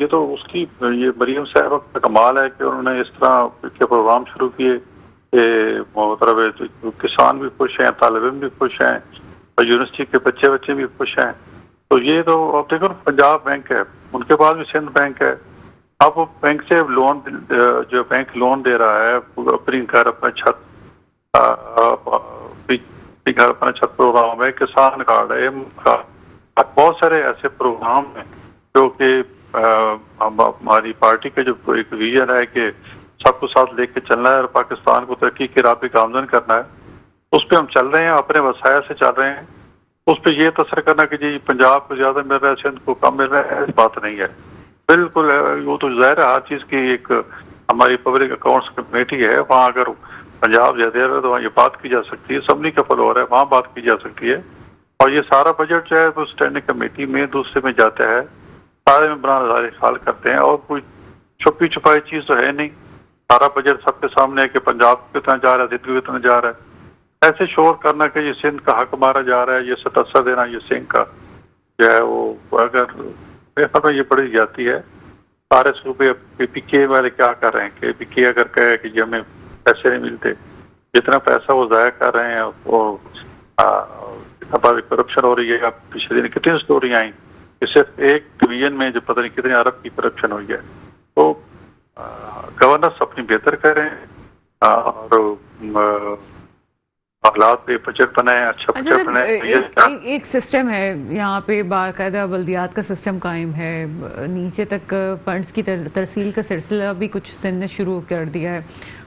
یہ تو اس کی یہ مریم صاحبہ کا کمال ہے کہ انہوں نے اس طرح کے پروگرام شروع کیے کہ مطلب کسان بھی خوش ہیں، طالب علم بھی خوش ہیں، اور یونیورسٹی کے بچے بھی خوش ہیں. تو یہ تو اب دیکھو پنجاب بینک ہے، ان کے پاس بھی سندھ بینک ہے. اب وہ بینک سے لون جو بینک لون دے رہا ہے اپنی گھر اپنا چھت گھر اپنا چھت پروگرام ہے، کسان کارڈ ہے، بہت سارے ایسے پروگرام ہیں جو کہ ہماری پارٹی کا جو ایک ویژن ہے کہ سب کو ساتھ لے کے چلنا ہے اور پاکستان کو ترقی کے راہ پہ گامزن کرنا ہے، اس پہ ہم چل رہے ہیں، اپنے وسائل سے چل رہے ہیں. اس پہ یہ تصر کرنا کہ جی پنجاب کو زیادہ مل رہا ہے سندھ کو کم مل رہا ہے، ایسی بات نہیں ہے. بالکل وہ تو ظاہر ہے، ہر چیز کی ایک ہماری پبلک اکاؤنٹس کمیٹی ہے، وہاں اگر پنجاب زیادہ ہے تو وہاں یہ بات کی جا سکتی ہے، اسمبلی کا فلور ہے وہاں بات کی جا سکتی ہے. اور یہ سارا بجٹ جو ہے وہ اسٹینڈنگ کمیٹی میں دوسرے میں جاتا ہے، سارے ممبران نظر خیال کرتے ہیں، اور کوئی چھپی چھپائی چیز تو ہے نہیں. سارا بجٹ سب کے سامنے ہے کہ پنجاب کو کتنا جا رہا ہے، سندھ کو کتنا جا رہا ہے. ایسے شور کرنا کہ یہ سندھ کا حق مارا جا رہا ہے، یہ 77 دینا یہ سنگھ کا جو ہے وہ اگر میں یہ پڑھی جاتی ہے. سارے صوبے پی کے والے کیا کر رہے ہیں کہ پی کے اگر کہے کہ جی ہمیں پیسے نہیں ملتے، جتنا پیسہ وہ ضائع کر رہے ہیں وہ اتنا بڑی کرپشن ہو رہی ہے. اب پچھلے دن کتنی اسٹوری آئیں کہ صرف ایک ڈویژن میں جو پتہ نہیں کتنے ارب کی کرپشن ہوئی ہے. تو گورننس اپنی بہتر کریں اور حالات پہ بجٹ بنائیں، اچھا بجٹ بنائیں. ایک سسٹم ہے یہاں پہ، باقاعدہ بلدیات کا سسٹم قائم ہے، نیچے تک فنڈز کی ترسیل کا سلسلہ بھی کچھ سندھ نے شروع کر دیا ہے.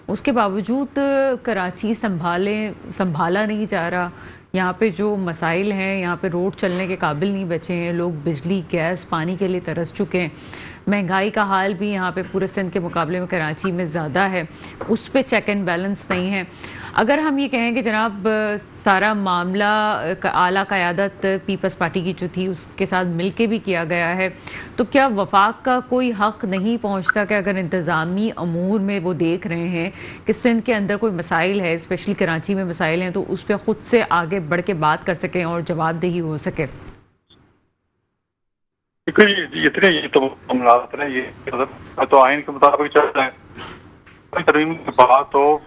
اس کے باوجود کراچی سنبھالا نہیں جا رہا. یہاں پہ جو مسائل ہیں، یہاں پہ روڈ چلنے کے قابل نہیں بچے ہیں، لوگ بجلی گیس پانی کے لیے ترس چکے ہیں. مہنگائی کا حال بھی یہاں پہ پورے سندھ کے مقابلے میں کراچی میں زیادہ ہے، اس پہ چیک اینڈ بیلنس نہیں ہے. اگر ہم یہ کہیں کہ جناب سارا معاملہ اعلیٰ قیادت پیپلز پارٹی کی جو تھی اس کے ساتھ مل کے بھی کیا گیا ہے، تو کیا وفاق کا کوئی حق نہیں پہنچتا کہ اگر انتظامی امور میں وہ دیکھ رہے ہیں کہ سندھ کے اندر کوئی مسائل ہے، اسپیشلی کراچی میں مسائل ہیں، تو اس پہ خود سے آگے بڑھ کے بات کر سکیں اور جواب دہی ہو سکے؟ اتنے یہ تو معاملات ہیں، یہ تو آئین کے مطابق چل رہے ہیں. ترمیم کی بات تو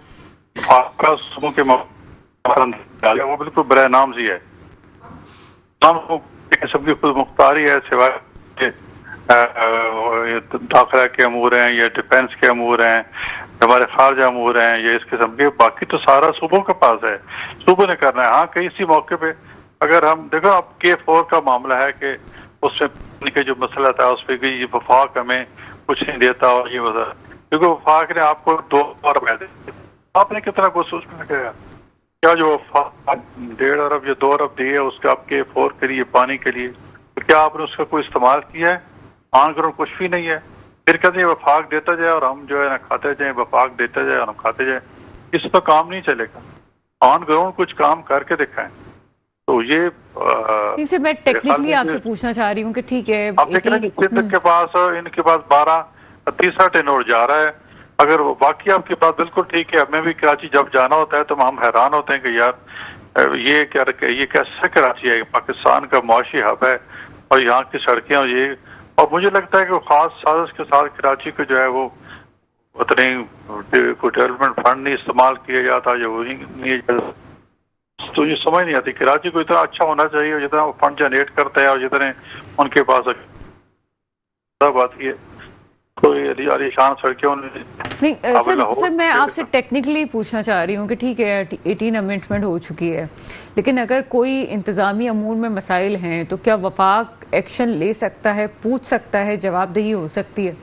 صوبوں کے وہ بالکل برائے نام سی ہے. سب کی خود مختاری ہے، سوائے داخلہ کے امور ہیں یا ڈیفینس کے امور ہیں، ہمارے خارجہ امور ہیں یا اس قسم کے. باقی تو سارا صوبوں کے پاس ہے، صوبوں نے کرنا ہے. ہاں کئی سی موقع پہ اگر ہم دیکھو اب K4 کا معاملہ ہے کہ اس میں جو مسئلہ تھا اس پہ کہ یہ وفاق ہمیں کچھ نہیں دیتا، اور یہ وجہ کیونکہ وفاق نے آپ کو 2 ارب دے، آپ نے کتنا کچھ اس میں کیا کیا جو 1.5 ارب یا 2 ارب دیے اس کا آپ K4 کے لیے پانی کے لیے، تو کیا آپ نے اس کا کوئی استعمال کیا ہے؟ آن گراؤنڈ کچھ بھی نہیں ہے. پھر کہتے ہیں وفاق دیتا جائے اور ہم جو ہے نا کھاتے جائیں، وفاق دیتا جائے اور ہم کھاتے جائیں. اس پہ کام نہیں چلے گا. آن گراؤنڈ کچھ کام کر کے دکھائیں. تو یہ اسے میں ٹیکنیکلی آپ سے پوچھنا چاہ رہی ہوں کہ ٹھیک ہے آپ دیکھ رہے ہیں ان کے پاس 12 ٹینور جا رہا ہے. اگر باقی آپ کی بات بالکل ٹھیک ہے. ہمیں بھی کراچی جب جانا ہوتا ہے تو ہم حیران ہوتے ہیں کہ یار یہ کیسے کراچی ہے، پاکستان کا معاشی ہب ہے اور یہاں کی سڑکیں اور یہ. اور مجھے لگتا ہے کہ خاص سازش کے ساتھ کراچی کو جو ہے وہ اتنی کوئی ڈیولپمنٹ فنڈ نہیں استعمال کیا جاتا، جو نہیں تو یہ سمجھ نہیں آتی. کراچی کو اتنا اچھا ہونا چاہیے جتنا وہ فنڈ جنریٹ کرتا ہے اور جتنے ان کے پاس بات ہے کوئی علی شان سڑکیں نہیں. سر میں آپ سے ٹیکنیکلی پوچھنا چاہ رہی ہوں کہ ٹھیک ہے 18 امینڈمنٹ ہو چکی ہے، لیکن اگر کوئی انتظامی امور میں مسائل ہیں تو کیا وفاق ایکشن لے سکتا ہے، پوچھ سکتا ہے، جواب دہی ہو سکتی ہے؟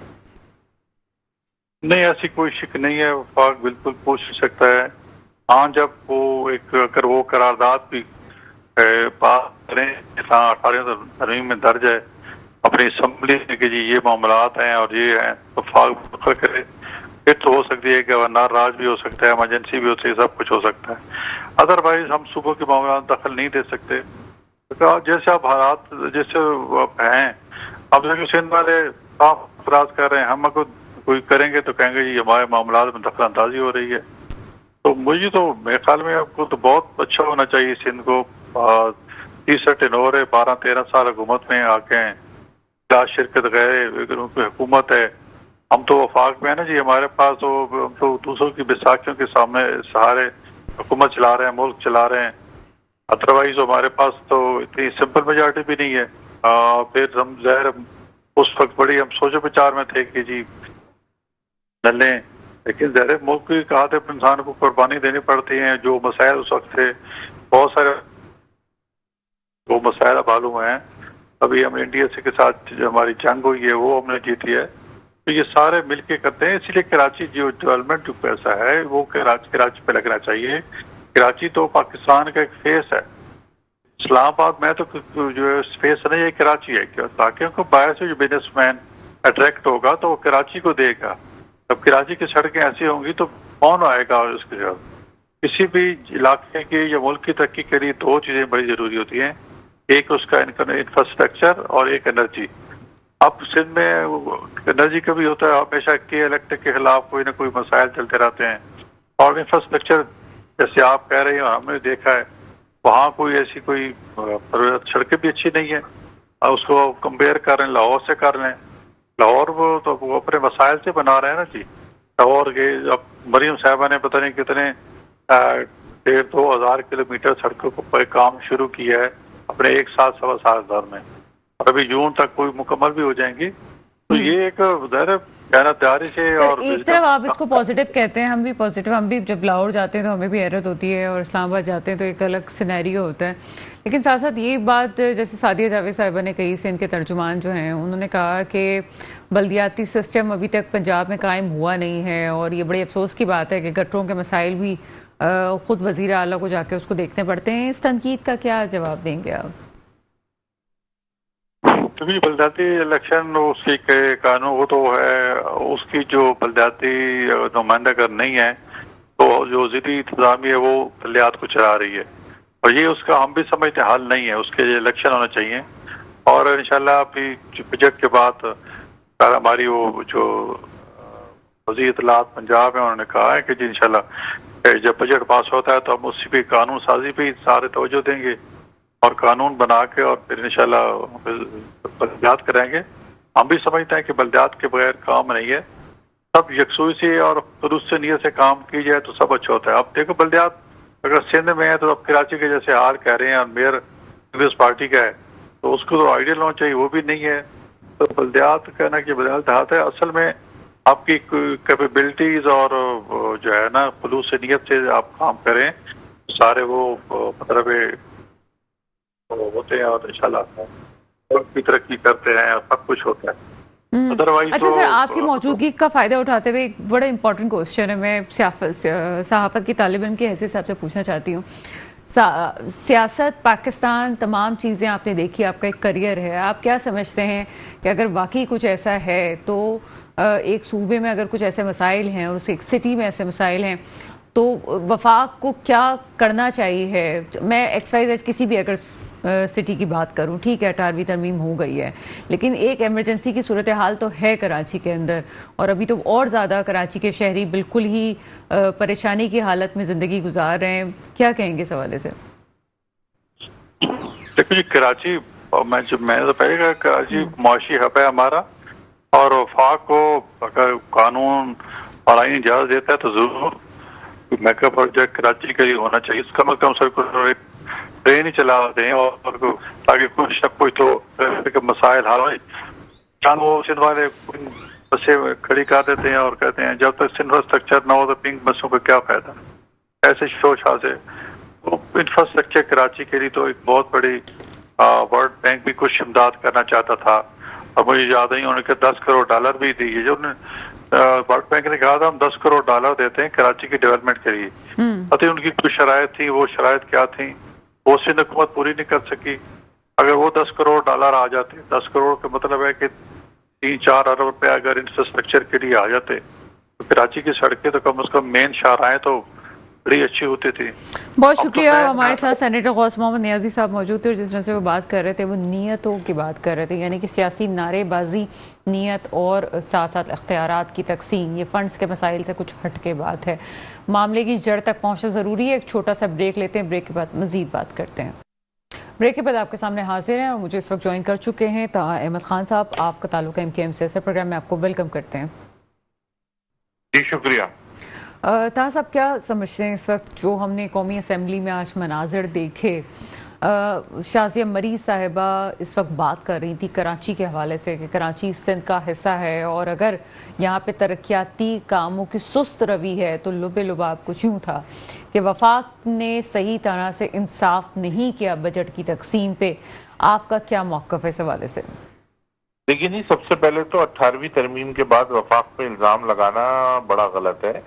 نہیں، ایسی کوئی شک نہیں ہے. وفاق بالکل پوچھ سکتا ہے. ہاں جب وہ اگر وہ قرارداد بھی پاس کریں 18 ترمیم میں درج ہے اپنی اسمبلی میں کہ جی یہ معاملات ہیں اور یہ ہیں، وفاق کرے پھر تو ہو سکتی ہے کہ گورنر راج بھی ہو سکتا ہے، ایمرجنسی بھی ہو سکتی ہے، سب کچھ ہو سکتا ہے. ادروائز ہم صوبوں کے معاملات دخل نہیں دے سکتے. جیسے آپ حالات جیسے ہیں اب دیکھیں سندھ والے صاف اعتراض کر رہے ہیں، ہم اگر کوئی کریں گے تو کہیں گے جی ہمارے معاملات میں دخل اندازی ہو رہی ہے. تو مجھے تو میرے خیال میں آپ کو تو بہت اچھا ہونا چاہیے. سندھ کو 30 ٹینور ہے، 12-13 سال حکومت میں آ کے ہیں لا شرکت غیر حکومت ہے. ہم تو وفاق میں ہیں نا جی, ہمارے پاس تو ہم تو دوسروں کی بیساکھیوں کے سامنے سہارے حکومت چلا رہے ہیں, ملک چلا رہے ہیں. ادروائز ہمارے پاس تو اتنی سمپل میجارٹی بھی نہیں ہے. پھر ہم ظاہر اس وقت بڑی ہم سوچو بچار میں تھے کہ جی لڑ لیں, لیکن ظاہر ملک کی کہا انسان کو قربانی دینی پڑتی ہیں. جو مسائل اس وقت تھے بہت سارے وہ مسائل اب حل ہوئے ہیں. ابھی ہم انڈیا سے کے ساتھ جو ہماری جنگ ہوئی ہے وہ ہم نے جیتی ہے. تو یہ سارے مل کے کرتے ہیں. اسی لیے کراچی جو ڈیولپمنٹ جو پیسہ ہے وہ کراچی پہ لگنا چاہیے. کراچی تو پاکستان کا ایک فیس ہے. اسلام آباد میں تو جو فیس نہیں ہے, کراچی ہے. تاکہ ان کو باہر سے جو بزنس مین اٹریکٹ ہوگا تو وہ کراچی کو دے گا. جب کراچی کی سڑکیں ایسی ہوں گی تو کون آئے گا اس کے ساتھ. کسی بھی علاقے کی یا ملک کی ترقی کے لیے دو چیزیں بڑی ضروری ہوتی ہیں, ایک اس کا انفراسٹرکچر اور ایک انرجی. اب سندھ میں انرجی کا بھی ہوتا ہے, ہمیشہ کے الیکٹرک کے خلاف کوئی نہ کوئی مسائل چلتے رہتے ہیں. اور انفراسٹرکچر جیسے آپ کہہ رہے ہیں ہم نے دیکھا ہے وہاں کوئی ایسی کوئی سڑکیں بھی اچھی نہیں ہے. اس کو کمپیئر کر رہے ہیں لاہور سے کر رہے ہیں. لاہور وہ اپنے مسائل سے بنا رہے ہیں نا جی. لاہور کے اب مریم صاحبہ نے پتہ نہیں کتنے 1,500-2,000 کلومیٹر سڑکوں پر کام شروع کیا ہے اپنے 1 سال 1.25 سال دور میں, اور ابھی جون تک کوئی مکمل بھی ہو جائیں گی. تو یہ ایک ظاہر دیانتداری سے. اور ایک طرف آپ اس کو پازیٹیو کہتے ہیں, ہم بھی پازیٹیو, ہم بھی جب لاہور جاتے ہیں تو ہمیں بھی حیرت ہوتی ہے, اور اسلام آباد جاتے ہیں تو ایک الگ سینیریو ہوتا ہے. لیکن ساتھ ساتھ یہ بات جیسے سعدیہ جاوید صاحبہ نے کہی, سندھ کے ترجمان جو ہیں انہوں نے کہا کہ بلدیاتی سسٹم ابھی تک پنجاب میں قائم ہوا نہیں ہے, اور یہ بڑے افسوس کی بات ہے کہ گٹروں کے مسائل بھی خود وزیر اعلیٰ کو جا کے اس کو دیکھنے پڑتے ہیں. اس تنقید کا کیا جواب دیں گے آپ؟ کیونکہ بلدیاتی الیکشن اس کی قانون وہ تو ہے, اس کی جو بلدیاتی نمائندہ اگر نہیں ہے تو جو ضلعی انتظامیہ ہے وہ بلدیات کو چلا رہی ہے, اور یہ اس کا ہم بھی سمجھتے حل نہیں ہے. اس کے لیے الیکشن ہونا چاہیے, اور انشاءاللہ ابھی بجٹ کے بعد ہماری وہ جو وزیر اطلاعات پنجاب ہے انہوں نے کہا ہے کہ جی انشاءاللہ جب بجٹ پاس ہوتا ہے تو ہم اسی پہ قانون سازی پہ سارے توجہ دیں گے, اور قانون بنا کے اور پھر انشاءاللہ بلدیات کریں گے. ہم بھی سمجھتے ہیں کہ بلدیات کے بغیر کام نہیں ہے. سب یکسوئی سے اور خلوص سے نیت سے کام کی جائے تو سب اچھا ہوتا ہے. اب دیکھو بلدیات اگر سندھ میں ہے تو اب کراچی کے جیسے حال کہہ رہے ہیں, اور میئر کانگریس پارٹی کا ہے تو اس کو تو آئیڈیل ہونا چاہیے, وہ بھی نہیں ہے. تو بلدیات کہنا کہ بلدیات دیہات ہے, اصل میں آپ کی کیپیبلٹیز اور جو ہے نا خلوص سے نیت سے آپ کام کریں سارے وہ مطلب ہوتے ہیں, اور انشاءاللہ بھی ترقی کرتے ہیں اور سب کچھ ہوتا ہے. اچھا سر, آپ کی موجودگی کا فائدہ اٹھاتے ہوئے ایک بڑا امپورٹنٹ کوسچن ہے, میں صحافت کی طالب علم کے حیثیت سے آپ سے پوچھنا چاہتی ہوں. سیاست, پاکستان, تمام چیزیں آپ نے دیکھی, آپ کا ایک کریئر ہے, آپ کیا سمجھتے ہیں کہ اگر واقعی کچھ ایسا ہے تو ایک صوبے میں اگر کچھ ایسے مسائل ہیں اور اس ایک سٹی میں ایسے مسائل ہیں تو وفاق کو کیا کرنا چاہیے؟ میں ایکس وائی زیڈ کسی بھی اگر سٹی کی بات کروں, ٹھیک ہے 18ویں ترمیم ہو گئی ہے, لیکن ایک ایمرجنسی کی صورتحال تو ہے کراچی کے اندر, اور ابھی تو اور زیادہ کراچی کے شہری بالکل ہی پریشانی کی حالت میں زندگی گزار رہے ہیں. کیا کہیں گے اس حوالے سے؟ دیکھو جی کراچی, میں نے تو پہلے کہا کراچی معاشی ہب ہے ہمارا, اور وفاق کو اگر قانون اور آئین اجازت دیتا ہے تو ضرور میگا پروجیکٹ کراچی کے لیے ہونا چاہیے. کم از کم سر کو ٹرین ہی چلا دیں, اور تاکہ کچھ نہ کچھ تو مسائل حل ہوئے. چاند وہ سندھ والے بسیں کھڑی کر دیتے ہیں اور کہتے ہیں جب تک انفراسٹرکچر نہ ہو تو پنک بسوں کا کیا فائدہ. ایسے شوش سے انفراسٹرکچر کراچی کے لیے تو ایک بہت بڑی ورلڈ بینک بھی کچھ امداد کرنا چاہتا تھا, اور مجھے یاد نہیں انہوں نے $10 کروڑ بھی دیے. جو ورلڈ بینک نے کہا تھا ہم $10 کروڑ دیتے ہیں کراچی کی ڈیولپمنٹ کے لیے. پتہ ان کی کچھ شرائط تھیں, وہ شرائط کیا تھیں وہ سندھ حکومت پوری نہیں کر سکی. اگر وہ $10 کروڑ آ جاتے, 10 کروڑ کا مطلب ہے کہ 3-4 ارب روپے اگر انفراسٹرکچر کے لیے آ جاتے تو کراچی کی سڑکیں تو کم از کم مین شاہراہیں تو بڑی اچھی ہوتی تھی. بہت شکریہ. ہمارے ساتھ سینیٹر غوث محمد نیازی صاحب موجود تھے, اور جس طرح سے وہ بات کر رہے تھے وہ نیتوں کی بات کر رہے تھے, یعنی کہ سیاسی نعرے بازی, نیت اور ساتھ ساتھ اختیارات کی تقسیم, یہ فنڈز کے مسائل سے کچھ ہٹ کے بات ہے. معاملے کی جڑ تک پہنچنا ضروری ہے. ایک چھوٹا سا بریک لیتے ہیں, بریک کے بعد مزید بات کرتے ہیں. بریک کے بعد آپ کے سامنے حاضر ہیں اور مجھے اس وقت جوائن کر چکے ہیں طاہر احمد خان صاحب. آپ کا تعلق MKM سے پروگرام میں آپ کو ویلکم کرتے ہیں. جی شکریہ. طاہر صاحب کیا سمجھتے ہیں اس وقت جو ہم نے قومی اسمبلی میں آج مناظر دیکھے؟ شازیہ مریض صاحبہ اس وقت بات کر رہی تھی کراچی کے حوالے سے کہ کراچی سندھ کا حصہ ہے اور اگر یہاں پہ ترقیاتی کاموں کی سست روی ہے تو لب لباب کچھ یوں تھا کہ وفاق نے صحیح طرح سے انصاف نہیں کیا بجٹ کی تقسیم پہ. آپ کا کیا موقف ہے اس حوالے سے؟ دیکھیے نہیں، سب سے پہلے تو 18ویں ترمیم کے بعد وفاق پہ الزام لگانا بڑا غلط ہے،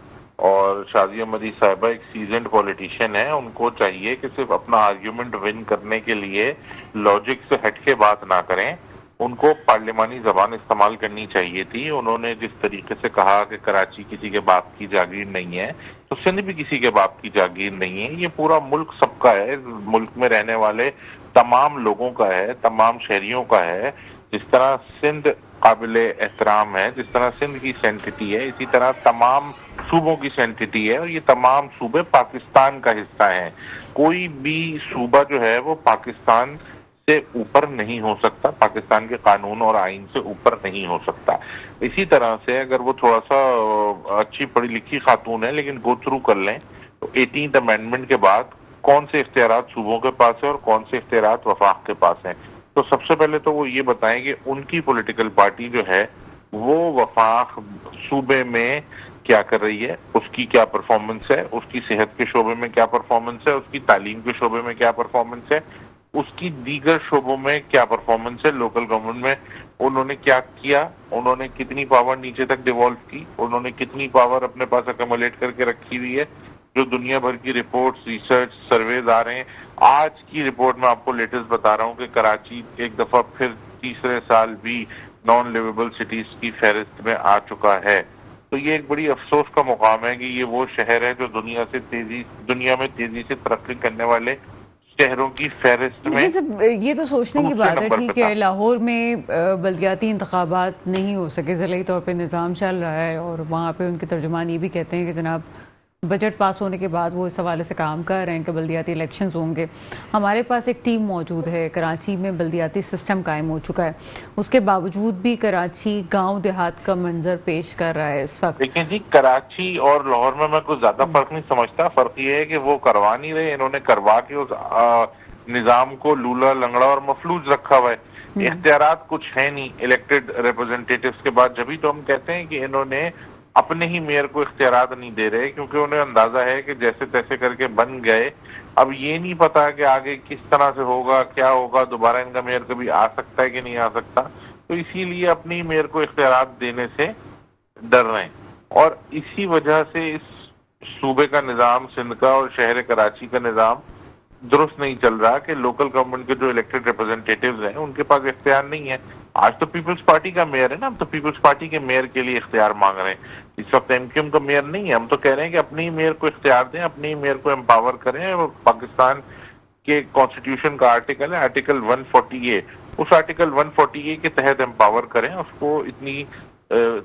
اور شازیہ مریض صاحبہ ایک سیزنڈ پولیٹیشین ہے. ان کو چاہیے کہ صرف اپنا آرگیومنٹ ون کرنے کے لیے لاجک سے ہٹ کے بات نہ کریں. ان کو پارلیمانی زبان استعمال کرنی چاہیے تھی. انہوں نے جس طریقے سے کہا کہ کراچی کسی کے باپ کی جاگیر نہیں ہے تو سندھ بھی کسی کے باپ کی جاگیر نہیں ہے. یہ پورا ملک سب کا ہے، ملک میں رہنے والے تمام لوگوں کا ہے، تمام شہریوں کا ہے. جس طرح سندھ قابل احترام ہے، جس طرح سندھ کی سینٹٹی ہے، اسی طرح تمام صوبوں کی سینٹٹی ہے، اور یہ تمام صوبے پاکستان کا حصہ ہیں. کوئی بھی صوبہ جو ہے وہ پاکستان سے اوپر نہیں ہو سکتا، پاکستان کے قانون اور آئین سے اوپر نہیں ہو سکتا. اسی طرح سے اگر وہ تھوڑا سا اچھی پڑھی لکھی خاتون ہے لیکن گو تھرو کر لیں تو 18th امینڈمنٹ کے بعد کون سے اختیارات صوبوں کے پاس ہیں اور کون سے اختیارات وفاق کے پاس ہیں. تو سب سے پہلے تو وہ یہ بتائیں کہ ان کی پولیٹیکل پارٹی جو ہے وہ وفاق صوبے میں کیا کر رہی ہے، اس کی کیا پرفارمنس ہے، اس کی صحت کے شعبے میں کیا پرفارمنس ہے، اس کی تعلیم کے شعبے میں کیا پرفارمنس ہے، اس کی دیگر شعبوں میں کیا پرفارمنس ہے، لوکل گورنمنٹ میں انہوں نے کیا کیا، انہوں نے کتنی پاور نیچے تک ڈیوالو کی، انہوں نے کتنی پاور اپنے پاس اکمولیٹ کر کے رکھی ہوئی ہے. جو دنیا بھر کی رپورٹس، ریسرچ، سرویز آ رہے ہیں. آج کی رپورٹ میں آپ کو لیٹسٹ بتا رہا ہوں کہ کراچی ایک دفعہ پھر تیسرے سال بھی نان لیویبل سٹیز کی فہرست میں آ چکا ہے. تو یہ ایک بڑی افسوس کا مقام ہے کہ یہ وہ شہر ہے جو دنیا میں تیزی سے ترقی کرنے والے شہروں کی فہرست میں. یہ تو سوچنے کی بات ہے ٹھیک ہے، لاہور میں بلدیاتی انتخابات نہیں ہو سکے، ضلعی طور پہ نظام چل رہا ہے اور وہاں پہ ان کے ترجمان یہ بھی کہتے ہیں کہ جناب بجٹ پاس ہونے کے بعد وہ اس حوالے سے کام کر رہے ہیں کہ بلدیاتی الیکشنز ہوں گے. ہمارے پاس ایک ٹیم موجود ہے، کراچی میں بلدیاتی سسٹم قائم ہو چکا ہے، اس کے باوجود بھی کراچی گاؤں دیہات کا منظر پیش کر رہا ہے اس وقت. لیکن جی کراچی اور لاہور میں کچھ زیادہ فرق نہیں سمجھتا. فرق یہ ہے کہ وہ کروا نہیں رہے، انہوں نے کروا کے اس نظام کو لولا لنگڑا اور مفلوج رکھا ہوا ہے. اختیارات کچھ ہے نہیں الیکٹڈ ریپرزنٹیٹیوز کے بعد. جبھی تو ہم کہتے ہیں کہ انہوں نے اپنے ہی میئر کو اختیارات نہیں دے رہے، کیونکہ انہیں اندازہ ہے کہ جیسے تیسے کر کے بن گئے. اب یہ نہیں پتا کہ آگے کس طرح سے ہوگا، کیا ہوگا، دوبارہ ان کا میئر کبھی آ سکتا ہے کہ نہیں آ سکتا. تو اسی لیے اپنی میئر کو اختیارات دینے سے ڈر رہے ہیں، اور اسی وجہ سے اس صوبے کا نظام، سندھ کا اور شہر کراچی کا نظام درست نہیں چل رہا کہ لوکل گورنمنٹ کے جو الیکٹڈ ریپرزنٹیٹیوز ہیں ان کے پاس اختیار نہیں ہے. آج تو پیپلز پارٹی کا میئر ہے نا، ہم تو پیپلز پارٹی کے میئر کے لیے اختیار مانگ رہے ہیں. اس وقت MKM کا میئر نہیں ہے. ہم تو کہہ رہے ہیں کہ اپنی میئر کو اختیار دیں، اپنی میئر کو امپاور کریں. اور پاکستان کے کانسٹیٹیوشن کا آرٹیکل ہے آرٹیکل 140A، اس آرٹیکل 140A کے تحت امپاور کریں، اس کو اتنی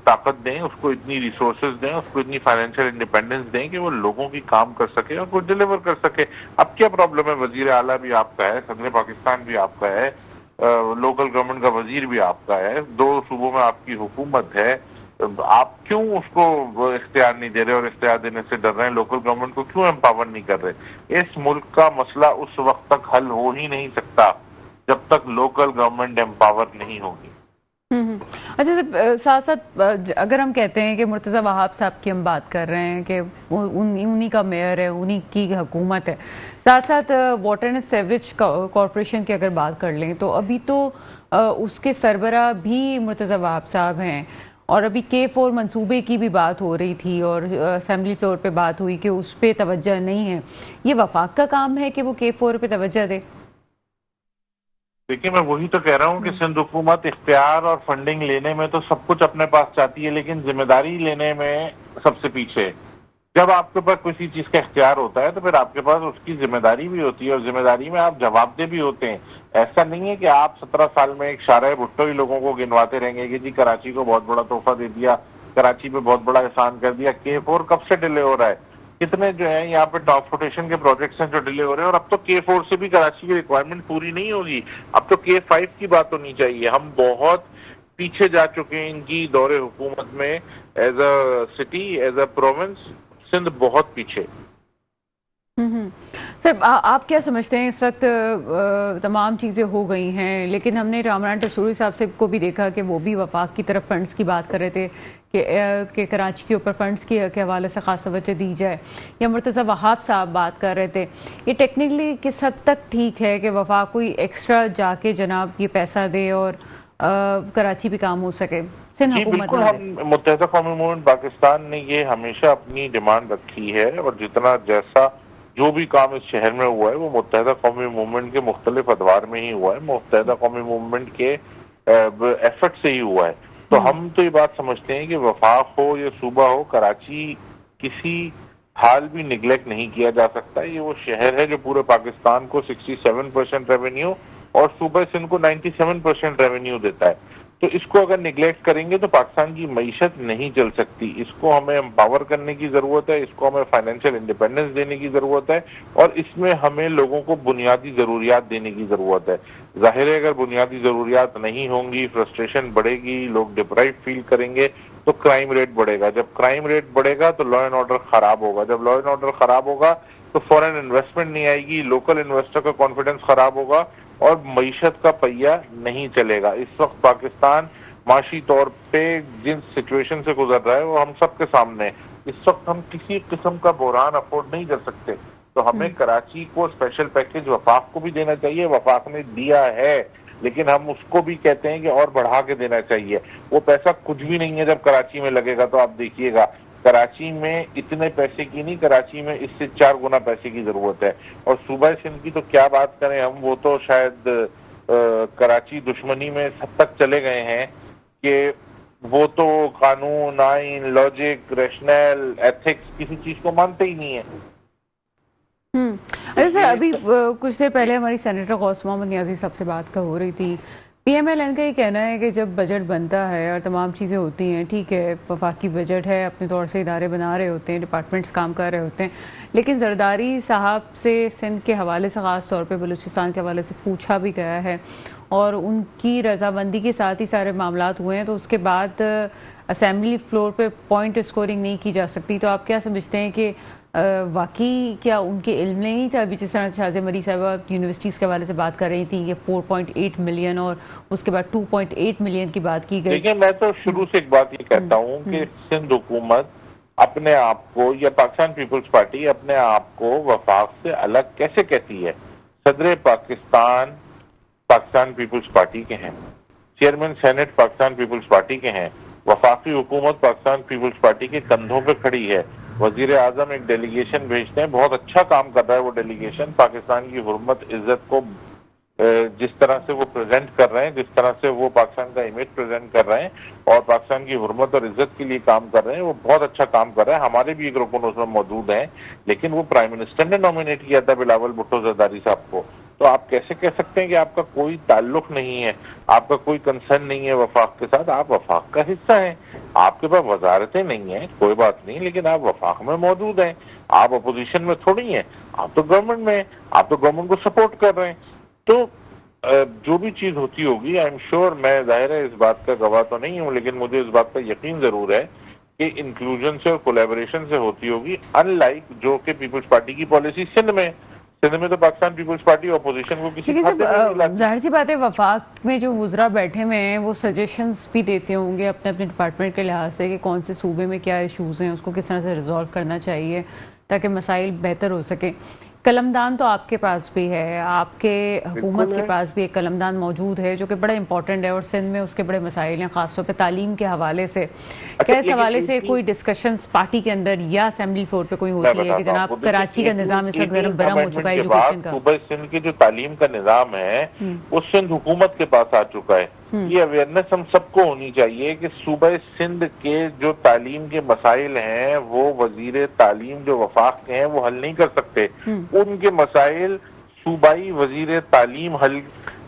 طاقت دیں، اس کو اتنی ریسورسز دیں، اس کو اتنی فائنینشیل انڈیپینڈنس دیں کہ وہ لوگوں کی کام کر سکے اور کچھ ڈیلیور کر سکے. اب کیا پرابلم ہے؟ وزیر اعلیٰ بھی آپ کا ہے، صدر پاکستان بھی آپ کا ہے، لوکل گورنمنٹ کا وزیر بھی آپ کا ہے، 2 صوبوں میں آپ کی حکومت ہے. آپ کیوں اس کو اختیار نہیں دے رہے اور اختیار دینے سے ڈر رہے ہیں؟ لوکل گورنمنٹ کو کیوں امپاور نہیں کر رہے؟ اس ملک کا مسئلہ اس وقت تک حل ہو ہی نہیں سکتا جب تک لوکل گورنمنٹ امپاور نہیں ہوگی. اچھا، ساتھ ساتھ اگر ہم کہتے ہیں کہ مرتضی وہاب صاحب کی ہم بات کر رہے ہیں کہ انہی کا میئر ہے، انہی کی حکومت ہے، ساتھ ساتھ واٹر اینڈ سیوریج کارپوریشن کی اگر بات کر لیں تو ابھی تو اس کے سربراہ بھی مرتضی وہاب صاحب ہیں، اور ابھی K4 منصوبے کی بھی بات ہو رہی تھی اور اسمبلی فلور پہ بات ہوئی کہ اس پہ توجہ نہیں ہے. یہ وفاق کا کام ہے کہ وہ K4 پہ توجہ دے؟ دیکھیے میں وہی تو کہہ رہا ہوں کہ سندھ حکومت اختیار اور فنڈنگ لینے میں تو سب کچھ اپنے پاس چاہتی ہے، لیکن ذمہ داری لینے میں سب سے پیچھے. جب آپ کے پاس کسی چیز کا اختیار ہوتا ہے تو پھر آپ کے پاس اس کی ذمہ داری بھی ہوتی ہے، اور ذمہ داری میں آپ جواب دہ بھی ہوتے ہیں. ایسا نہیں ہے کہ آپ 17 سال میں ایک شارع بھٹو ہی لوگوں کو گنواتے رہیں گے کہ جی کراچی کو بہت بڑا تحفہ دے دیا، کراچی پہ بہت بڑا احسان کر دیا. K4 کب سے ڈیلے ہو رہا ہے؟ کتنے جو ہیں یہاں پہ ٹرانسپورٹیشن کے پروجیکٹس ہیں جو ڈیلے ہو رہے ہیں، اور اب تو K4 سے بھی کراچی کی ریکوائرمنٹ پوری نہیں ہوگی، اب تو K5 کی بات ہونی چاہیے. ہم بہت پیچھے جا چکے ہیں ان کی دور حکومت میں، as a city, as a province Sindh بہت پیچھے. سر آپ کیا سمجھتے ہیں اس وقت تمام چیزیں ہو گئی ہیں، لیکن ہم نے کامران ٹسوری صاحب سے کو بھی دیکھا کہ وہ بھی وفاق کی طرف فنڈز کی بات کر رہے تھے کہ کراچی کے اوپر فنڈز کے حوالے سے خاص توجہ دی جائے، یا مرتضی وہاب صاحب بات کر رہے تھے. یہ ٹیکنیکلی کس حد تک ٹھیک ہے کہ وفاق کوئی ایکسٹرا جا کے جناب یہ پیسہ دے اور کراچی بھی کام ہو سکے؟ سندھ جی حکومت بالکل، ہم متحدہ قومی موومنٹ پاکستان نے یہ ہمیشہ اپنی ڈیمانڈ رکھی ہے، اور جتنا جیسا جو بھی کام اس شہر میں ہوا ہے وہ متحدہ قومی موومنٹ کے مختلف ادوار میں ہی ہوا ہے، متحدہ قومی موومنٹ کے ایفرٹ سے ہی ہوا ہے. تو ہم تو یہ بات سمجھتے ہیں کہ وفاق ہو یا صوبہ ہو، کراچی کسی حال بھی نگلیکٹ نہیں کیا جا سکتا. یہ وہ شہر ہے جو پورے پاکستان کو 67% ریونیو اور صوبہ سندھ کو 97% ریونیو دیتا ہے. تو اس کو اگر نگلیکٹ کریں گے تو پاکستان کی معیشت نہیں چل سکتی. اس کو ہمیں امپاور کرنے کی ضرورت ہے، اس کو ہمیں فائنینشیل انڈیپینڈنس دینے کی ضرورت ہے، اور اس میں ہمیں لوگوں کو بنیادی ضروریات دینے کی ضرورت ہے. ظاہر ہے اگر بنیادی ضروریات نہیں ہوں گی، فرسٹریشن بڑھے گی، لوگ ڈپرائیو فیل کریں گے، تو کرائم ریٹ بڑھے گا. جب کرائم ریٹ بڑھے گا تو لا اینڈ آرڈر خراب ہوگا. جب لا اینڈ آرڈر خراب ہوگا تو فورن انویسٹمنٹ نہیں آئے گی، لوکل انویسٹر کا کانفیڈنس خراب ہوگا، اور معیشت کا پہیہ نہیں چلے گا. اس وقت پاکستان معاشی طور پہ جن سچویشن سے گزر رہا ہے وہ ہم سب کے سامنے ہے. اس وقت ہم کسی قسم کا بحران افورڈ نہیں کر سکتے. تو ہمیں کراچی کو اسپیشل پیکج وفاق کو بھی دینا چاہیے. وفاق نے دیا ہے، لیکن ہم اس کو بھی کہتے ہیں کہ اور بڑھا کے دینا چاہیے. وہ پیسہ کچھ بھی نہیں ہے جب کراچی میں لگے گا. تو آپ دیکھیے گا کراچی میں اتنے پیسے کی نہیں، کراچی میں اس سے 4 گنا پیسے کی ضرورت ہے. اور صوبہ سندھ کی تو کیا بات کریں ہم، وہ تو شاید کراچی دشمنی میں حد تک چلے گئے ہیں کہ وہ تو قانون، آئین، لاجک، ریشنل، ایتھکس کسی چیز کو مانتے ہی نہیں ہیں. ارے سر، ابھی کچھ دیر پہلے ہماری سینیٹر غوث محمد نیازی صاحب سے بات ہو رہی تھی. پی ایم ایل این کا یہ کہنا ہے کہ جب بجٹ بنتا ہے اور تمام چیزیں ہوتی ہیں، ٹھیک ہے وفاقی بجٹ ہے، اپنے طور سے ادارے بنا رہے ہوتے ہیں، ڈپارٹمنٹس کام کر رہے ہوتے ہیں، لیکن زرداری صاحب سے سندھ کے حوالے سے، خاص طور پہ بلوچستان کے حوالے سے پوچھا بھی گیا ہے، اور ان کی رضامندی کے ساتھ ہی سارے معاملات ہوئے ہیں. تو اس کے بعد اسمبلی فلور پہ پوائنٹ اسکورنگ نہیں کی جا سکتی. تو آپ کیا سمجھتے ہیں کہ واقعی کیا ان کے علم نہیں تھا؟ ابھی جس طرح شازیہ مری صاحبہ یونیورسٹیز کے حوالے سے بات کر رہی تھیں کہ 4.8 ملین اور اس کے بعد 2.8 ملین کی بات کی گئی. دیکھیں، میں تو شروع سے ایک بات یہ کہتا ہوں کہ سندھ حکومت اپنے آپ کو، یا پاکستان پیپلز پارٹی اپنے آپ کو وفاق سے الگ کیسے کہتی ہے؟ صدر پاکستان پاکستان پیپلز پارٹی کے ہیں، چیئرمین سینٹ پاکستان پیپلز پارٹی کے ہیں، وفاقی حکومت پاکستان پیپلز پارٹی کے کندھوں پہ کھڑی ہے. وزیر اعظم ایک ڈیلیگیشن بھیجتے ہیں، بہت اچھا کام کر رہا ہے وہ ڈیلیگیشن. پاکستان کی حرمت عزت کو جس طرح سے وہ پریزنٹ کر رہے ہیں، جس طرح سے وہ پاکستان کا امیج پریزنٹ کر رہے ہیں اور پاکستان کی حرمت اور عزت کے لیے کام کر رہے ہیں، وہ بہت اچھا کام کر رہے ہیں. ہمارے بھی ایک رکن اس میں موجود ہیں، لیکن وہ پرائم منسٹر نے نومینیٹ کیا تھا بلاول بھٹو زرداری صاحب کو. تو آپ کیسے کہہ سکتے ہیں کہ آپ کا کوئی تعلق نہیں ہے، آپ کا کوئی کنسرن نہیں ہے وفاق کے ساتھ؟ آپ وفاق کا حصہ ہیں، آپ کے پاس وزارتیں نہیں ہیں، کوئی بات نہیں، لیکن آپ وفاق میں موجود ہیں. آپ اپوزیشن میں تھوڑی ہیں، آپ تو گورنمنٹ میں ہیں، آپ تو گورنمنٹ کو سپورٹ کر رہے ہیں. تو جو بھی چیز ہوتی ہوگی، آئی ایم شیور، میں ظاہر ہے اس بات کا گواہ تو نہیں ہوں، لیکن مجھے اس بات کا یقین ضرور ہے کہ انکلوژن سے اور کولیبریشن سے ہوتی ہوگی، ان لائک جو کہ پیپلز پارٹی کی پالیسی سندھ میں تو پاکستان پیپلز پارٹی اپوزیشن کو کسی کھاتے میں نہیں لاتی. ظاہر سی بات ہے وفاق میں جو وزراء بیٹھے ہوئے ہیں وہ سجیشنز بھی دیتے ہوں گے اپنے اپنے ڈپارٹمنٹ کے لحاظ سے کہ کون سے صوبے میں کیا ایشوز ہیں، اس کو کس طرح سے ریزالو کرنا چاہیے تاکہ مسائل بہتر ہو سکیں. قلمدان تو آپ کے پاس بھی ہے، آپ کے حکومت کے پاس بھی ایک قلمدان موجود ہے جو کہ بڑا امپورٹنٹ ہے، اور سندھ میں اس کے بڑے مسائل ہیں، خاص طور پہ تعلیم کے حوالے سے. کیا اس حوالے سے کوئی ڈسکشنز پارٹی کے اندر یا اسمبلی فلور پہ کوئی ہوتی ہے کہ جناب کراچی کا نظام اس وقت گرم ہو چکا ہے ایجوکیشن کا؟ صوبہ سندھ کی جو تعلیم کا نظام ہے وہ سندھ حکومت کے پاس آ چکا ہے. یہ اویئرنیس ہم سب کو ہونی چاہیے کہ صوبہ سندھ کے جو تعلیم کے مسائل ہیں وہ وزیر تعلیم جو وفاق کے ہیں وہ حل نہیں کر سکتے. ان کے مسائل صوبائی وزیر تعلیم حل.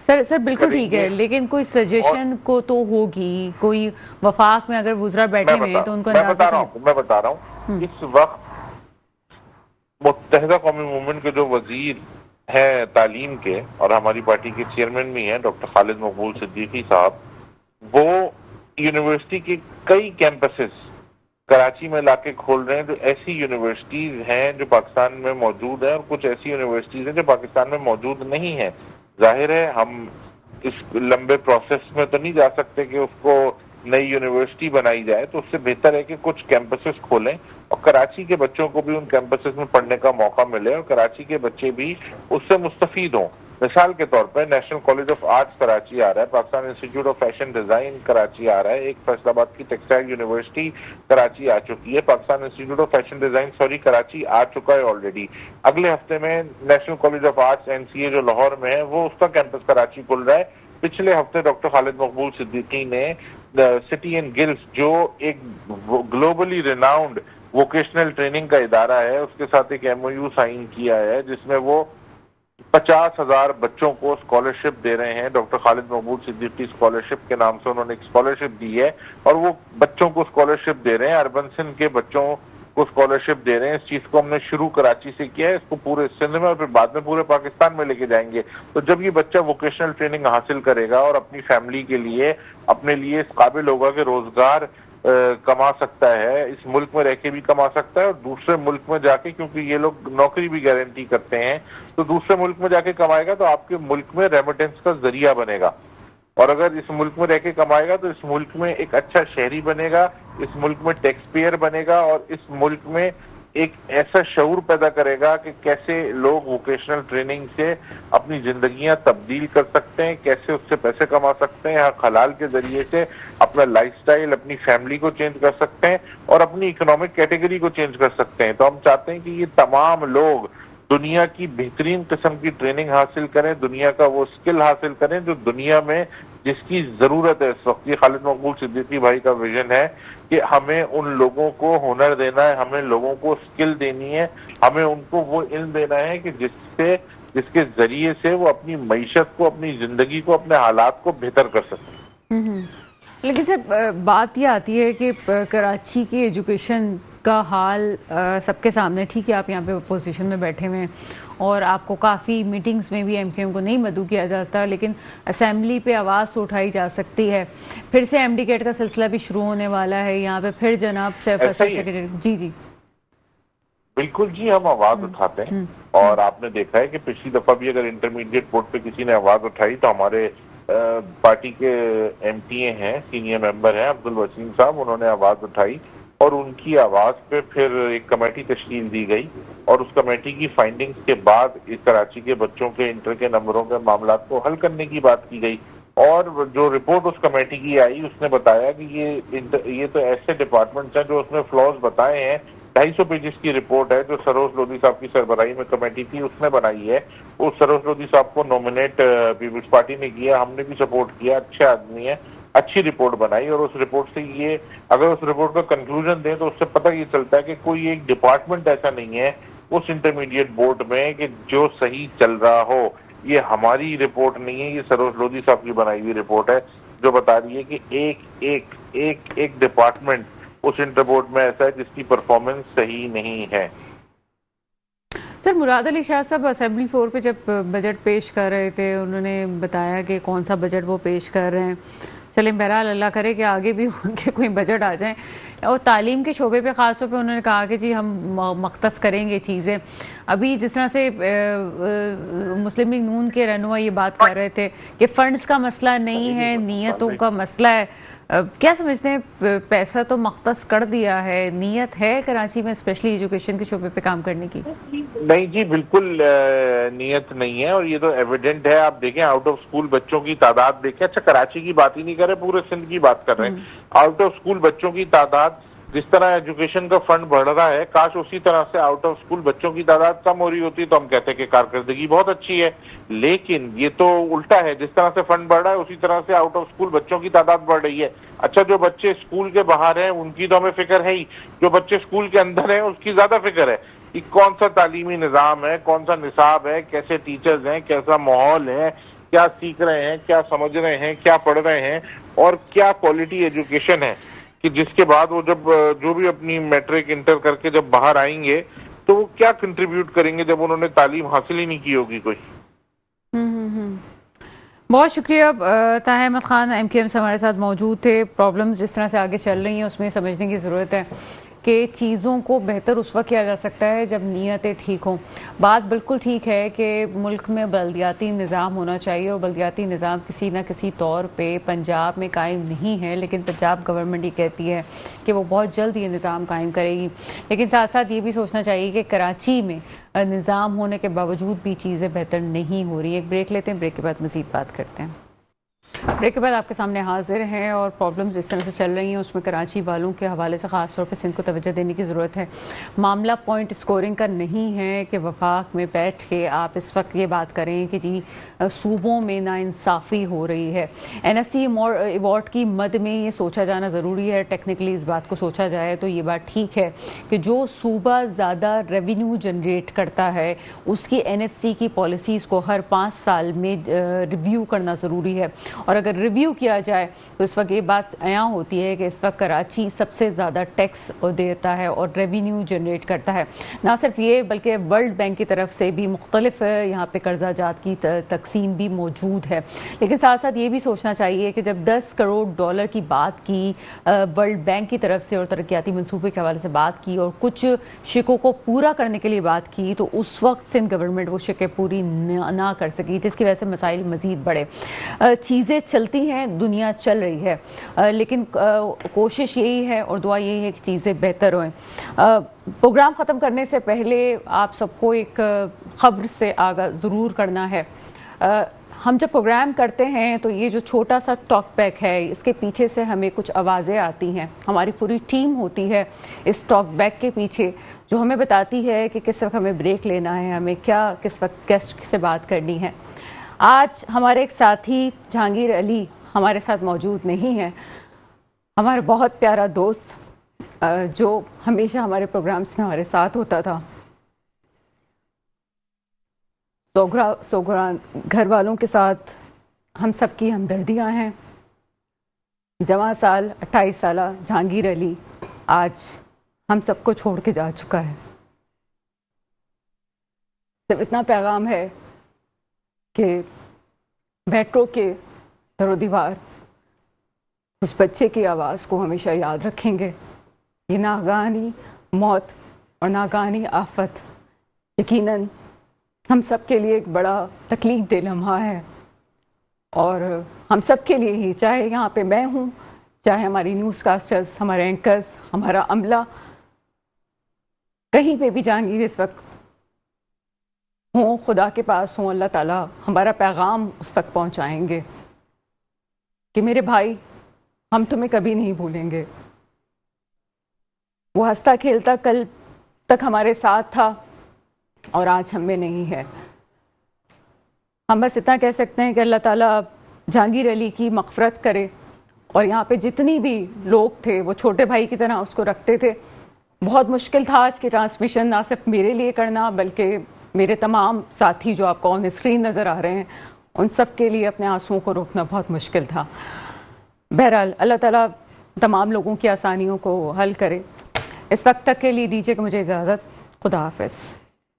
سر بالکل ٹھیک ہے، لیکن کوئی سجیشن کو تو ہوگی، کوئی وفاق میں اگر وزراء بیٹھے ہوئے ہیں تو ان کو میں بتا رہا ہوں اس وقت متحدہ قومی موومنٹ کے جو وزیر ہیں تعلیم کے اور ہماری پارٹی کے چیئرمین بھی ہیں ڈاکٹر خالد مقبول صدیقی صاحب، وہ یونیورسٹی کے کئی کیمپسز کراچی میں لا کے کھول رہے ہیں جو ایسی یونیورسٹیز ہیں جو پاکستان میں موجود ہیں، اور کچھ ایسی یونیورسٹیز ہیں جو پاکستان میں موجود نہیں ہیں۔ ظاہر ہے ہم اس لمبے پروسیس میں تو نہیں جا سکتے کہ اس کو نئی یونیورسٹی بنائی جائے، تو اس سے بہتر ہے کہ کچھ کیمپسز کھولیں اور کراچی کے بچوں کو بھی ان کیمپسز میں پڑھنے کا موقع ملے اور کراچی کے بچے بھی اس سے مستفید ہوں۔ مثال کے طور پر national college of arts Karachi آ رہا ہے، Pakistan institute of fashion design Karachi آ رہا ہے، ایک فیصل آباد کی ٹیکسٹائل یونیورسٹی کراچی آ چکی ہے، Pakistan institute of fashion design Karachi آ چکا ہے آلریڈی۔ اگلے ہفتے میں national college of arts NCA جو لاہور میں ہے وہ اس کا کیمپس کراچی کھل رہا ہے۔ پچھلے ہفتے ڈاکٹر خالد مقبول صدیقی نے سٹی اینڈ گلز جو ایک گلوبلی ریناؤنڈ ووکیشنل ٹریننگ کا ادارہ ہے اس کے ساتھ ایک MOU سائن کیا ہے جس میں وہ 50,000 بچوں کو اسکالرشپ دے رہے ہیں۔ ڈاکٹر خالد مقبول صدیقی اسکالرشپ کے نام سے انہوں نے ایک اسکالرشپ دی ہے اور وہ بچوں کو اسکالرشپ دے رہے ہیں، اربن سندھ کے بچوں کو اسکالرشپ دے رہے ہیں۔ اس چیز کو ہم نے شروع کراچی سے کیا ہے، اس کو پورے سندھ میں اور پھر بعد میں پورے پاکستان میں لے کے جائیں گے۔ تو جب یہ بچہ ووکیشنل ٹریننگ حاصل کرے گا اور اپنی فیملی کے لیے اپنے لیے اس قابل ہوگا کہ روزگار کما سکتا ہے، اس ملک میں رہ کے بھی کما سکتا ہے اور دوسرے ملک میں جا کے، کیونکہ یہ لوگ نوکری بھی گارنٹی کرتے ہیں، تو دوسرے ملک میں جا کے کمائے گا تو آپ کے ملک میں ریمیٹنس کا ذریعہ بنے گا، اور اگر اس ملک میں رہ کے کمائے گا تو اس ملک میں ایک اچھا شہری بنے گا، اس ملک میں ٹیکس پیئر بنے گا اور اس ملک میں ایک ایسا شعور پیدا کرے گا کہ کیسے لوگ ووکیشنل ٹریننگ سے اپنی زندگیاں تبدیل کر سکتے ہیں، کیسے اس سے پیسے کما سکتے ہیں، حلال کے ذریعے سے اپنا لائف سٹائل، اپنی فیملی کو چینج کر سکتے ہیں اور اپنی اکنامک کیٹیگری کو چینج کر سکتے ہیں۔ تو ہم چاہتے ہیں کہ یہ تمام لوگ دنیا کی بہترین قسم کی ٹریننگ حاصل کریں، دنیا کا وہ اسکل حاصل کریں جو دنیا میں جس کی ضرورت ہے اس وقت۔ یہ خالد مقبول صدیقی بھائی کا ویژن ہے کہ ہمیں ان لوگوں کو ہنر دینا ہے، ہمیں لوگوں کو اسکل دینی ہے، ہمیں ان کو وہ علم دینا ہے کہ جس کے ذریعے سے وہ اپنی معیشت کو، اپنی زندگی کو، اپنے حالات کو بہتر کر سکیں۔ لیکن سر بات یہ آتی ہے کہ کراچی کی ایجوکیشن کا حال سب کے سامنے، ٹھیک ہے آپ یہاں پہ اپوزیشن میں بیٹھے ہوئے ہیں اور آپ کو کافی میٹنگز میں بھی MQM کو نہیں مدعو کیا جاتا، لیکن اسمبلی پہ آواز تو اٹھائی جا سکتی ہے۔ پھر سے MD-CAT کا سلسلہ بھی شروع ہونے والا ہے یہاں پہ، پھر جناب سیکرٹری جی بالکل جی، ہم آواز اٹھاتے ہیں اور آپ نے دیکھا ہے کہ پچھلی دفعہ بھی اگر انٹرمیڈیٹ بورڈ پہ کسی نے آواز اٹھائی تو ہمارے پارٹی کے MTA ہیں، سینئر ممبر ہیں عبدالوسیم صاحب، انہوں نے آواز اٹھائی اور ان کی آواز پہ پھر ایک کمیٹی تشکیل دی گئی اور اس کمیٹی کی فائنڈنگز کے بعد اس کراچی کے بچوں کے انٹر کے نمبروں کے معاملات کو حل کرنے کی بات کی گئی، اور جو رپورٹ اس کمیٹی کی آئی اس نے بتایا کہ یہ تو ایسے ڈپارٹمنٹس ہیں جو اس میں فلاز بتائے ہیں۔ 250 پیجز کی رپورٹ ہے جو سروج لودھی صاحب کی سربراہی میں کمیٹی تھی اس نے بنائی ہے۔ وہ سروج لودھی صاحب کو نومینیٹ پیپلز پارٹی نے کیا، ہم نے بھی سپورٹ کیا، اچھے آدمی ہے، اچھی رپورٹ بنائی، اور اس رپورٹ سے یہ اگر اس رپورٹ کا کنکلوژن دیں تو اس سے پتہ یہ چلتا ہے کہ کوئی ایک ڈپارٹمنٹ ایسا نہیں ہے اس انٹرمیڈیٹ بورڈ میں کہ جو صحیح چل رہا ہو۔ یہ ہماری رپورٹ نہیں ہے، یہ سروج لودھی صاحب کی بنائی ہوئی رپورٹ ہے جو بتا رہی ہے کہ ایک ڈپارٹمنٹ اس انٹر بورڈ میں ایسا ہے جس کی پرفارمنس صحیح نہیں ہے۔ سر مراد علی شاہ صاحب اسمبلی فلور پہ جب بجٹ پیش کر رہے تھے انہوں نے بتایا کہ کون سا بجٹ وہ پیش کر رہے ہیں، چلیں بہرحال اللہ کرے کہ آگے بھی ان کے کوئی بجٹ آ جائیں، اور تعلیم کے شعبے پہ خاص طور پہ انہوں نے کہا کہ جی ہم مختص کریں گے چیزیں۔ ابھی جس طرح سے مسلم لیگ نون کے رہنما یہ بات کر رہے تھے کہ فنڈز کا مسئلہ نہیں ہے، نیتوں کا مسئلہ ہے، کیا سمجھتے ہیں پیسہ تو مختص کر دیا ہے، نیت ہے کراچی میں اسپیشلی ایجوکیشن کے شعبے پہ کام کرنے کی؟ نہیں جی بالکل نیت نہیں ہے، اور یہ تو ایویڈنٹ ہے۔ آپ دیکھیں آؤٹ آف اسکول بچوں کی تعداد دیکھیں، اچھا کراچی کی بات ہی نہیں کر رہے، پورے سندھ کی بات کر رہے ہیں۔ آؤٹ آف اسکول بچوں کی تعداد جس طرح ایجوکیشن کا فنڈ بڑھ رہا ہے، کاش اسی طرح سے آؤٹ آف اسکول بچوں کی تعداد کم ہو رہی ہوتی تو ہم کہتے کہ کارکردگی بہت اچھی ہے، لیکن یہ تو الٹا ہے، جس طرح سے فنڈ بڑھ رہا ہے اسی طرح سے آؤٹ آف اسکول بچوں کی تعداد بڑھ رہی ہے۔ اچھا جو بچے اسکول کے باہر ہیں ان کی تو ہمیں فکر ہے ہی، جو بچے اسکول کے اندر ہیں اس کی زیادہ فکر ہے کہ کون سا تعلیمی نظام ہے، کون سا نصاب ہے، کیسے ٹیچرز ہیں، کیسا ماحول ہے، کیا سیکھ رہے ہیں، کیا سمجھ رہے ہیں، کیا پڑھ رہے ہیں، اور کیا کوالٹی ایجوکیشن ہے کہ جس کے بعد وہ جب جو بھی اپنی میٹرک انٹر کر کے جب باہر آئیں گے تو کیا کنٹریبیوٹ کریں گے جب انہوں نے تعلیم حاصل ہی نہیں کی ہوگی کوئی؟ بہت شکریہ طاہر احمد خان ایم کیو ایم سے ہمارے ساتھ موجود تھے. پرابلمز جس طرح سے آگے چل رہی ہیں اس میں سمجھنے کی ضرورت ہے کہ چیزوں کو بہتر اس وقت کیا جا سکتا ہے جب نیتیں ٹھیک ہوں. بات بالکل ٹھیک ہے کہ ملک میں بلدیاتی نظام ہونا چاہیے اور بلدیاتی نظام کسی نہ کسی طور پہ پنجاب میں قائم نہیں ہے, لیکن پنجاب گورنمنٹ یہ کہتی ہے کہ وہ بہت جلد یہ نظام قائم کرے گی. لیکن ساتھ ساتھ یہ بھی سوچنا چاہیے کہ کراچی میں نظام ہونے کے باوجود بھی چیزیں بہتر نہیں ہو رہی. ایک بریک لیتے ہیں, بریک کے بعد مزید بات کرتے ہیں. بریک کے بعد آپ کے سامنے حاضر ہیں اور پرابلمز جس طرح سے چل رہی ہیں اس میں کراچی والوں کے حوالے سے خاص طور پہ سندھ کو توجہ دینے کی ضرورت ہے. معاملہ پوائنٹ اسکورنگ کا نہیں ہے کہ وفاق میں بیٹھ کے آپ اس وقت یہ بات کریں کہ جی صوبوں میں ناانصافی ہو رہی ہے. این ایف سی ایوارڈ کی مد میں یہ سوچا جانا ضروری ہے, ٹیکنیکلی اس بات کو سوچا جائے تو یہ بات ٹھیک ہے کہ جو صوبہ زیادہ ریونیو جنریٹ کرتا ہے اس کی این ایف سی کی پالیسیز کو ہر 5 سال میں ریویو کرنا ضروری ہے. اور اگر ریویو کیا جائے تو اس وقت یہ بات عیاں ہوتی ہے کہ اس وقت کراچی سب سے زیادہ ٹیکس دیتا ہے اور ریونیو جنریٹ کرتا ہے. نہ صرف یہ بلکہ ورلڈ بینک کی طرف سے بھی مختلف یہاں پہ قرضہ جات کی تقسیم بھی موجود ہے. لیکن ساتھ ساتھ یہ بھی سوچنا چاہیے کہ جب $10 کروڑ کی بات کی ورلڈ بینک کی طرف سے اور ترقیاتی منصوبے کے حوالے سے بات کی اور کچھ شکوں کو پورا کرنے کے لیے بات کی تو اس وقت سندھ گورنمنٹ وہ شکیں پوری نہ کر سکی, جس کی وجہ سے مسائل مزید بڑھے. چیزیں چلتی ہیں, دنیا چل رہی ہے, لیکن کوشش یہی ہے اور دعا یہی ہے کہ چیزیں بہتر ہوئیں. پروگرام ختم کرنے سے پہلے آپ سب کو ایک خبر سے آگاہ ضرور کرنا ہے. ہم جب پروگرام کرتے ہیں تو یہ جو چھوٹا سا ٹاک بیک ہے اس کے پیچھے سے ہمیں کچھ آوازیں آتی ہیں. ہماری پوری ٹیم ہوتی ہے اس ٹاک بیک کے پیچھے جو ہمیں بتاتی ہے کہ کس وقت ہمیں بریک لینا ہے, ہمیں کیا کس وقت گیسٹ سے بات کرنی ہے. آج ہمارے ایک ساتھی جہانگیر علی ہمارے ساتھ موجود نہیں ہیں, ہمارا بہت پیارا دوست جو ہمیشہ ہمارے پروگرامز میں ہمارے ساتھ ہوتا تھا. سوگران گھر والوں کے ساتھ ہم سب کی ہمدردیاں ہیں. جوان سال 28 سالہ جہانگیر علی آج ہم سب کو چھوڑ کے جا چکا ہے. صرف اتنا پیغام ہے کہ میٹرو کے در و دیوار اس بچے کی آواز کو ہمیشہ یاد رکھیں گے. یہ ناگہانی موت اور ناگہانی آفت یقیناً ہم سب کے لیے ایک بڑا تکلیف دہ لمحہ ہے, اور ہم سب کے لیے ہی, چاہے یہاں پہ میں ہوں, چاہے ہماری نیوز کاسٹرز, ہمارے اینکرز, ہمارا عملہ, کہیں پہ بھی جہانگیر اس وقت ہوں, خدا کے پاس ہوں, اللہ تعالیٰ ہمارا پیغام اس تک پہنچائیں گے کہ میرے بھائی ہم تمہیں کبھی نہیں بھولیں گے. وہ ہنستا کھیلتا کل تک ہمارے ساتھ تھا اور آج ہم میں نہیں ہے. ہم بس اتنا کہہ سکتے ہیں کہ اللہ تعالیٰ جہانگیر علی کی مغفرت کرے, اور یہاں پہ جتنی بھی لوگ تھے وہ چھوٹے بھائی کی طرح اس کو رکھتے تھے. بہت مشکل تھا آج کی ٹرانسمیشن نہ صرف میرے لیے کرنا بلکہ میرے تمام ساتھی جو آپ کو آن اسکرین نظر آ رہے ہیں ان سب کے لیے اپنے آنسوؤں کو روکنا بہت مشکل تھا. بہرحال اللہ تعالیٰ تمام لوگوں کی آسانیوں کو حل کرے. اس وقت تک کے لیے دیجیے کہ مجھے اجازت. خدا حافظ.